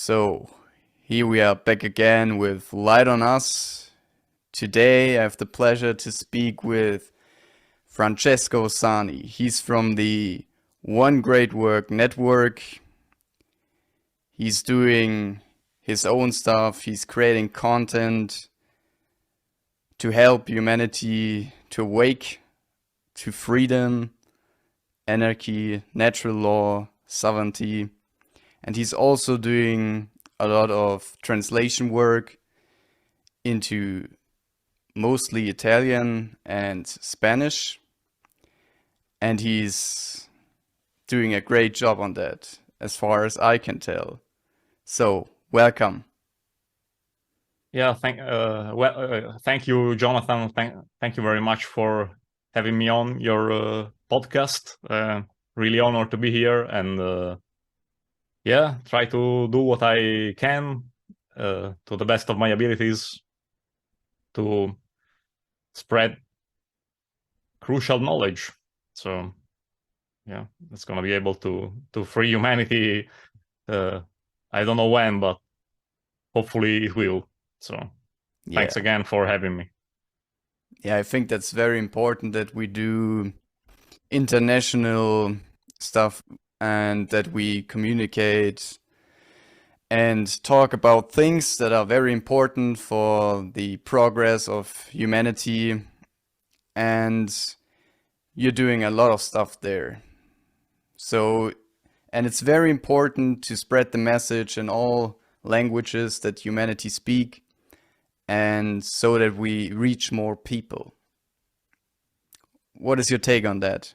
So, here we are back again with Light on Us. Today I have the pleasure to speak with Francesco Sani. He's from the One Great Work Network. He's doing his own stuff, he's creating content to help humanity to awake to freedom, anarchy, natural law, sovereignty. And he's also doing a lot of translation work into mostly Italian and Spanish. And he's doing a great job on that, as far as I can tell. So, welcome. Yeah, thank you, Jonathan. Thank you very much for having me on your podcast. Really honored to be here and try to do what I can to the best of my abilities to spread crucial knowledge. So, yeah, it's gonna be able to free humanity. I don't know when, but hopefully it will. So, thanks again for having me. Yeah, I think that's very important that we do international stuff and that we communicate and talk about things that are very important for the progress of humanity. And you're doing a lot of stuff there. So, and it's very important to spread the message in all languages that humanity speak, and so that we reach more people. What is your take on that?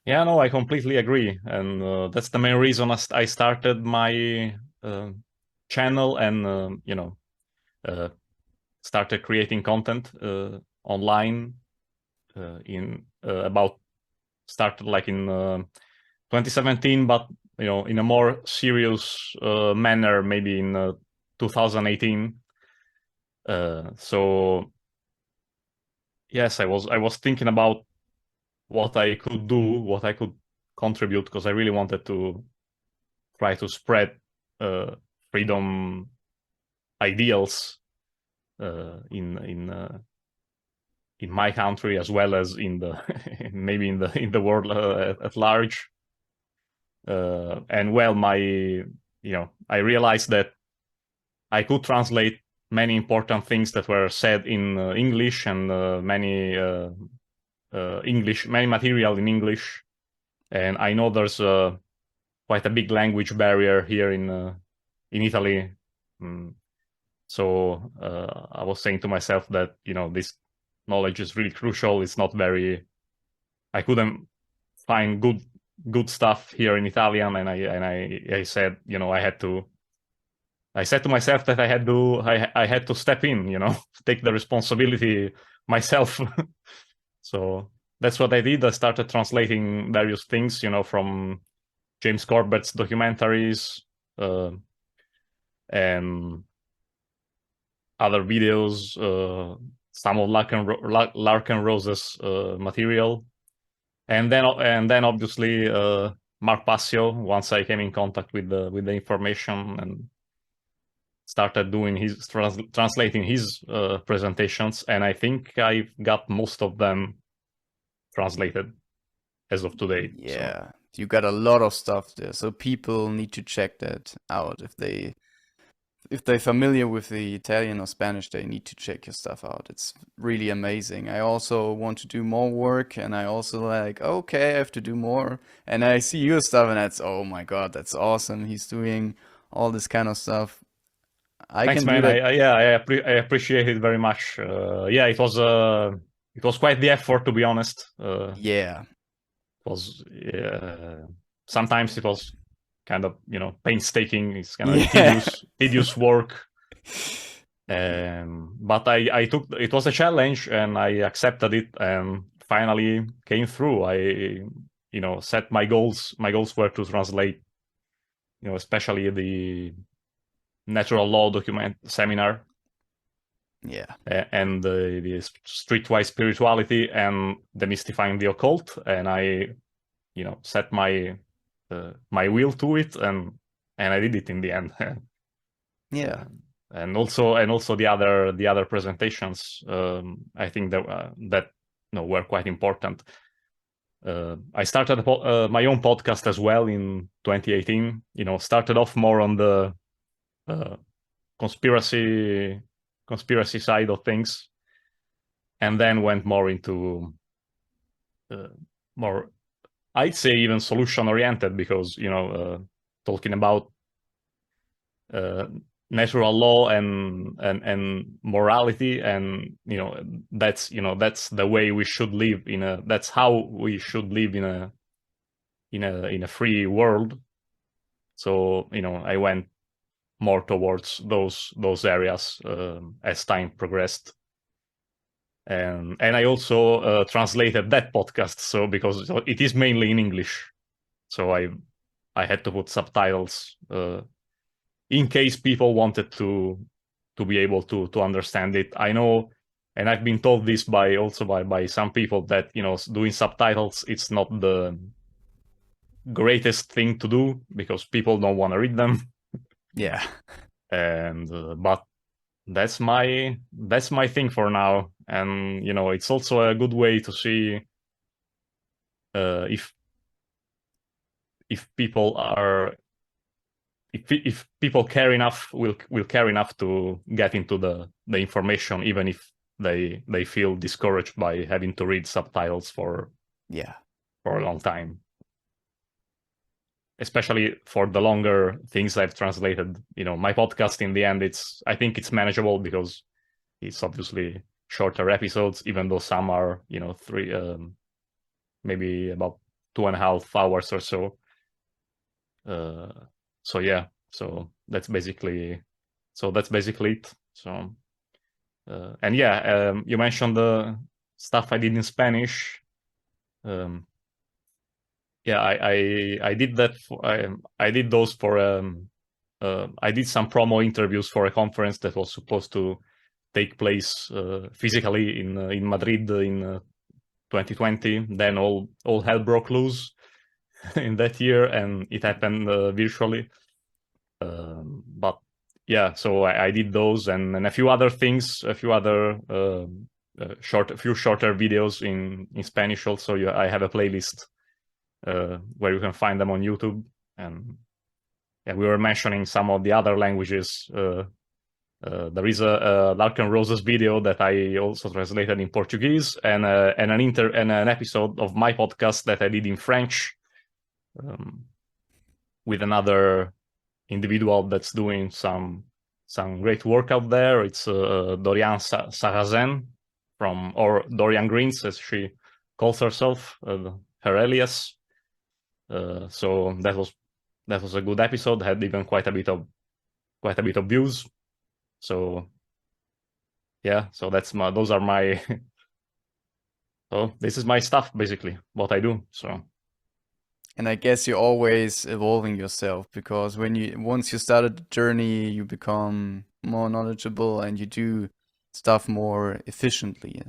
Yeah, no, I completely agree, and that's the main reason I started my channel and started creating content online in about started like in 2017, but in a more serious manner maybe in 2018. So yes, I was thinking about what I could do, what I could contribute, because I really wanted to try to spread freedom ideals in my country as well as in the maybe in the world at large. And well, I realized that I could translate many important things that were said in English and many material in English, and I know there's quite a big language barrier here in Italy. So I was saying to myself that this knowledge is really crucial. It's not very. I couldn't find good stuff here in Italian, and I said I had to. I said to myself that I had to step in, take the responsibility myself. So that's what I did. I started translating various things, from James Corbett's documentaries and other videos, some of Larkin Rose's material, and then obviously Mark Passio. Once I came in contact with the information and started doing his translating his presentations, and I think I've got most of them translated as of today. Yeah, so you got a lot of stuff there, so people need to check that out. If they're familiar with the Italian or Spanish, they need to check your stuff out. It's really amazing. I also want to do more work, and I also okay, I have to do more. And I see your stuff, and that's, oh my God, that's awesome. He's doing all this kind of stuff. Thanks, man. I appreciate it very much. It was quite the effort, to be honest. Yeah. It was sometimes it was kind of painstaking. It's kind of tedious work. But I took it was a challenge, and I accepted it, and finally came through. I set my goals. My goals were to translate, especially the natural law document seminar, and the streetwise spirituality and demystifying the occult, and I set my will to it, and I did it in the end. Yeah. And also the other presentations, I think that were quite important. I started my own podcast as well in 2018. Started off more on the conspiracy side of things, and then went more into more, I'd say, even solution oriented, because talking about natural law and morality, and that's the way we should live that's how we should live in a free world. So I went more towards those areas as time progressed, and I also translated that podcast, so because it is mainly in English, so I had to put subtitles in case people wanted to be able to understand it. I know, and I've been told this by some people, that doing subtitles, it's not the greatest thing to do because people don't want to read them. Yeah. And but that's my thing for now. And it's also a good way to see if people are, if people care enough, will care enough to get into the information, even if they feel discouraged by having to read subtitles for a long time, especially for the longer things I've translated. My podcast, in the end, I think it's manageable because it's obviously shorter episodes, even though some are three, maybe about 2.5 hours or so. So yeah, so that's basically it. So and yeah, you mentioned the stuff I did in Spanish. Yeah, I did that. I did those for I did some promo interviews for a conference that was supposed to take place physically in Madrid in 2020. Then all hell broke loose in that year, and it happened virtually. But yeah, so I did those and a few other things, a few other shorter videos in Spanish also. I have a playlist where you can find them on YouTube. And yeah, we were mentioning some of the other languages. There is a Lark and Roses video that I also translated in Portuguese, and an episode of my podcast that I did in French, with another individual that's doing some great work out there. It's Dorian Sarrazin, or Dorian Greens, as she calls herself, her alias. So that was a good episode. Had even quite a bit of views. So yeah, so those are my so this is my stuff, basically, what I do. So. And I guess you're always evolving yourself, because once you started the journey, you become more knowledgeable and you do stuff more efficiently.